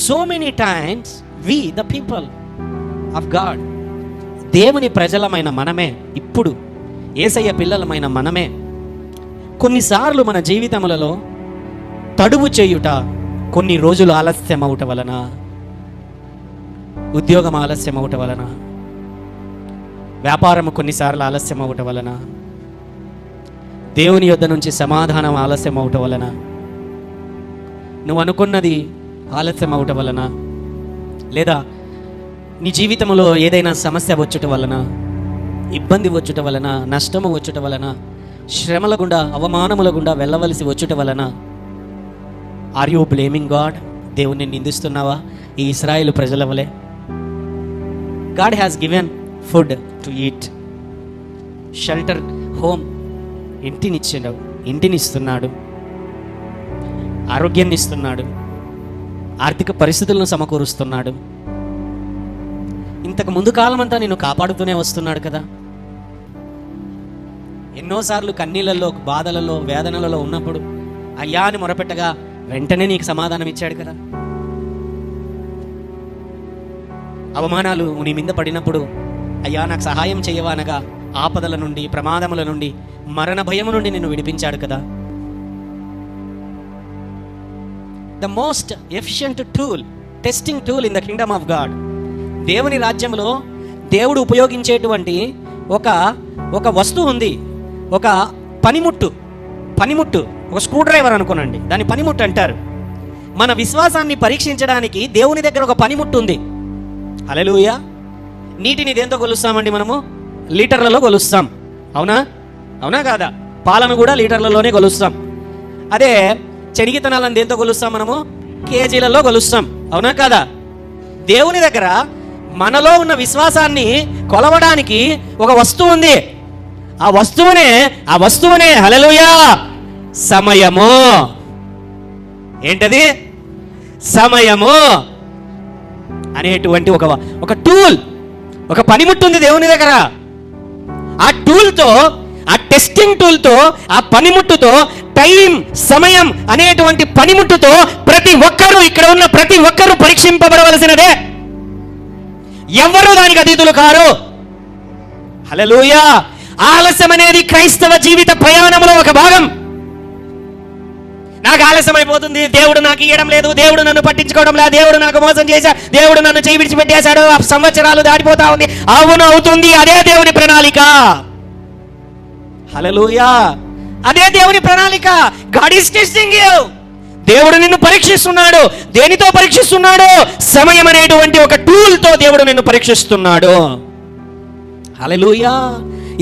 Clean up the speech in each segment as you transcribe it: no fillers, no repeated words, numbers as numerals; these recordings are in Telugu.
So many times we the people of God, దేవుని ప్రజలమైన మనమే, ఇప్పుడు యేసయ్య పిల్లలమైన మనమే కొన్నిసార్లు మన జీవితములలో తడువు చేయుట, కొన్ని రోజులు ఆలస్యం అవుట వలన, ఉద్యోగం ఆలస్యం అవుట వలన, వ్యాపారం కొన్నిసార్లు ఆలస్యం అవుట వలన, దేవుని యొద్ద నుంచి సమాధానం ఆలస్యం అవుట వలన, నువ్వు అనుకున్నది ఆలస్యం అవుట వలన, లేదా నీ జీవితంలో ఏదైనా సమస్య వచ్చుట వలన, ఇబ్బంది వచ్చుట వలన, నష్టము వచ్చుట వలన, శ్రమల గుండా అవమానముల గుండా వెళ్ళవలసి వచ్చుట వలన, ఆర్ యూ బ్లేమింగ్ గాడ్? దేవుణ్ణి నిందిస్తున్నావా? ఈ ఇశ్రాయేలు ప్రజల వలె. God has given food to eat, shelter, home, ఇంటినిస్తున్నాడు, ఆరోగ్యాన్ని ఇస్తున్నాడు, ఆర్థిక పరిస్థితులను సమకూరుస్తున్నాడు. ఇంతకు ముందు కాలం అంతా నిన్ను కాపాడుతూనే వస్తున్నాడు కదా. ఎన్నోసార్లు కన్నీళ్ళల్లో, బాధలలో, వేదనలలో ఉన్నప్పుడు అయ్యా అని మొరపెట్టగా వెంటనే నీకు సమాధానం ఇచ్చాడు కదా. అవమానాలు నీ మీద పడినప్పుడు అయ్యా నాకు సహాయం చేయవా అనగా ఆపదల నుండి, ప్రమాదముల నుండి, మరణ భయము నుండి నిన్ను విడిపించాడు కదా. The most efficient tool, testing tool in the Kingdom of God. దేవుని రాజ్యంలో దేవుడు ఉపయోగించేటువంటి ఒక వస్తువు ఉంది, ఒక పనిముట్టు, ఒక స్క్రూ డ్రైవర్ అనుకోనండి, దాన్ని పనిముట్టు అంటారు. మన విశ్వాసాన్ని పరీక్షించడానికి దేవుని దగ్గర ఒక పనిముట్టు ఉంది. హల్లెలూయా. నీటిని దేంతో కొలుస్తామండి మనము? లీటర్లలో కొలుస్తాం, అవునా కాదా? పాలను కూడా లీటర్లలోనే కొలుస్తాం. అదే శనగిత్తనాలను దేంతో కొలుస్తాం మనము? కేజీలలో కొలుస్తాం, అవునా కాదా? దేవుని దగ్గర మనలో ఉన్న విశ్వాసాన్ని కొలవడానికి ఒక వస్తువు ఉంది. ఆ వస్తువునే హల్లెలూయా సమయము. ఏంటది? సమయము అనేటువంటి ఒక టూల్, ఒక పనిముట్టు ఉంది దేవుని దగ్గర. ఆ టూల్తో, ఆ టెస్టింగ్ టూల్తో, ఆ పనిముట్టుతో, టైం, సమయం అనేటువంటి పనిముట్టుతో ప్రతి ఒక్కరూ, ఇక్కడ ఉన్న ప్రతి ఒక్కరూ పరీక్షింపబడవలసినదే. ఎవరు దానికి అతీతులు కారు. హల్లెలూయా. ఆలస్యం అనేది క్రైస్తవ జీవిత ప్రయాణంలో ఒక భాగం. నాకు ఆలస్యం అయిపోతుంది, దేవుడు నాకు ఇవ్వడం లేదు, దేవుడు నన్ను పట్టించుకోవడం లేదు, దేవుడు నాకు మోసం చేశాడు, దేవుడు నన్ను చేయి విడిచిపెట్టేశాడు, సంవత్సరాలు దాటిపోతా ఉంది. అవును, అవుతుంది. అదే దేవుని ప్రణాళిక. హల్లెలూయా. అదే దేవుని ప్రణాళిక. God is testing you. దేవుడు నిన్ను పరీక్షిస్తున్నాడు. దేనితో పరీక్షిస్తున్నాడు? సమయం అనేటువంటి ఒక టూల్తో దేవుడు నిన్ను పరీక్షిస్తున్నాడు. హల్లెలూయా.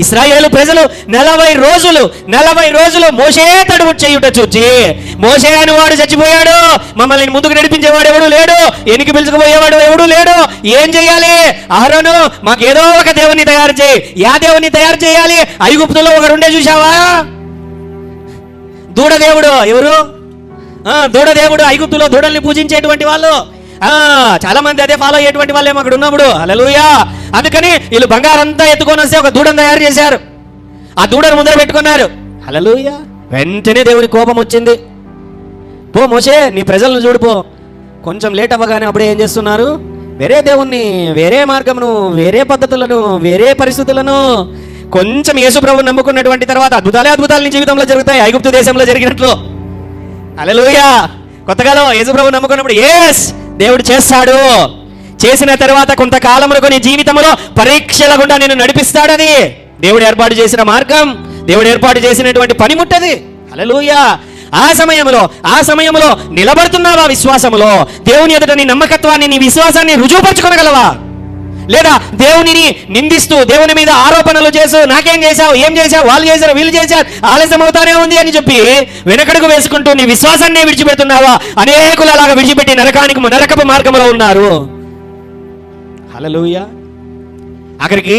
ఇశ్రాయేలు ప్రజలు 40 రోజులు మోషే తడువు చేయుట చూచి, మోషే అనేవాడు చచ్చిపోయాడు, మమ్మల్ని ముందుకు నడిపించేవాడు ఎవడు లేడు, ఎనికి పిలుచుకుపోయేవాడు ఎవడు లేడు, ఏం చేయాలి? అహరోను మాకేదో ఒక దేవుని తయారు చేయి. యా దేవుని తయారు చేయాలి? ఐగుప్తులో ఒకడుండే చూసావా? దూడదేవుడు. ఎవరు? దూడదేవుడు. ఐగుప్తులో దూడల్ని పూజించేటువంటి వాళ్ళు చాలా మంది అదే ఫాలో అయ్యేటువంటి వాళ్ళే అక్కడ ఉన్నప్పుడు. హల్లెలూయా. అందుకని వీళ్ళు బంగారం అంతా ఎత్తుకొని వస్తే ఒక దూడను తయారు చేశారు. ఆ దూడను ముందర పెట్టుకున్నారు. హల్లెలూయా. వెంటనే దేవుని కోపం వచ్చింది. పో మోషే, నీ ప్రజలను చూడిపో. కొంచెం లేట్ అవ్వగానే అప్పుడే ఏం చేస్తున్నారు? వేరే దేవుణ్ణి, వేరే మార్గమును, వేరే పద్ధతులను, వేరే పరిస్థితులను, కొంచెం యేసు ప్రభువుని నమ్ముకున్నటువంటి తర్వాత అద్భుతాలు నీ జీవితంలో జరుగుతాయి, ఐగుప్తు దేశంలో జరిగినట్లు. హల్లెలూయా. కొత్తగాలో యేసు ప్రభువుని నమ్ముకున్నప్పుడు దేవుడు చేస్తాడు. చేసిన తర్వాత కొంతకాలమునకు నీ జీవితంలో పరీక్షల గుండా నేను నడిపిస్తాడని దేవుడు ఏర్పాటు చేసిన మార్గం, దేవుడు ఏర్పాటు చేసినటువంటి పనిముట్టది. హల్లెలూయా. ఆ సమయంలో నిలబడుతున్నావా విశ్వాసములో? దేవుని ఎదుట నీ నమ్మకత్వాన్ని, నీ విశ్వాసాన్ని రుజువుపరచుకోగలవా? లేదా దేవునిని నిందిస్తూ, దేవుని మీద ఆరోపణలు చేస్తూ, నాకేం చేశావు, ఏం చేశావు, వాళ్ళు చేశారు, వీళ్ళు చేశారు, ఆలస్యం అవుతానే ఉంది అని చెప్పి వెనకడుగు వేసుకుంటూ నీ విశ్వాసాన్ని విడిచిపెడుతున్నావా? అనేకులు అలాగా విడిచిపెట్టి నరకపు మార్గంలో ఉన్నారు. హల్లెలూయా. ఆఖరికి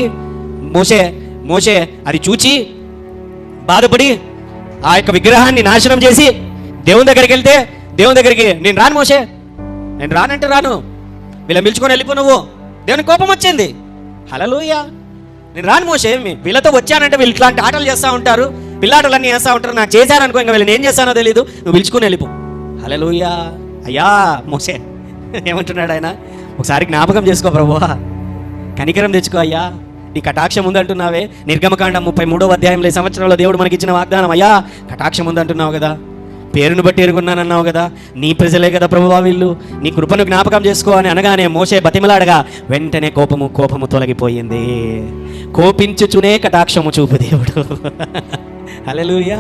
మోషే అది చూచి బాధపడి ఆ యొక్క విగ్రహాన్ని నాశనం చేసి దేవుని దగ్గరికి వెళ్తే, దేవుని దగ్గరికి నేను రాను మోషే, నేను రానంటే రాను, వీళ్ళని పిలుచుకొని వెళ్ళిపో నువ్వు. దేవుని కోపం వచ్చింది. హల్లెలూయా. నేను రాను మోషే, వీళ్ళతో వచ్చానంటే వీళ్ళు ఇట్లాంటి ఆటలు చేస్తూ ఉంటారు, పిల్లాటలన్నీ చేస్తూ ఉంటారు, నాకు చేశారనుకో ఇంకా వీళ్ళని ఏం చేస్తానో తెలీదు, నువ్వు పిలుచుకొని వెళ్ళిపో. హల్లెలూయా. అయ్యా మోషే ఏమంటున్నాడు ఆయన? ఒకసారి జ్ఞాపకం చేసుకో ప్రభువా, కనికరం తెచ్చుకో అయ్యా, నీ కటాక్షం ఉందంటున్నావే. నిర్గమకాండం 33వ అధ్యాయంలో ఈ సంవత్సరంలో దేవుడు మనకిచ్చిన వాగ్దానం, అయ్యా కటాక్షం ఉందంటున్నావు కదా, పేరును బట్టి ఎరుగున్నానన్నావు కదా, నీ ప్రజలే కదా ప్రభువా వీళ్ళు, నీ కృపను జ్ఞాపకం చేసుకో అని అనగానే మోషే బతిమలాడగా వెంటనే కోపము తొలగిపోయింది. కోపించుచునే కటాక్షము చూపు దేవుడు. హల్లెలూయా.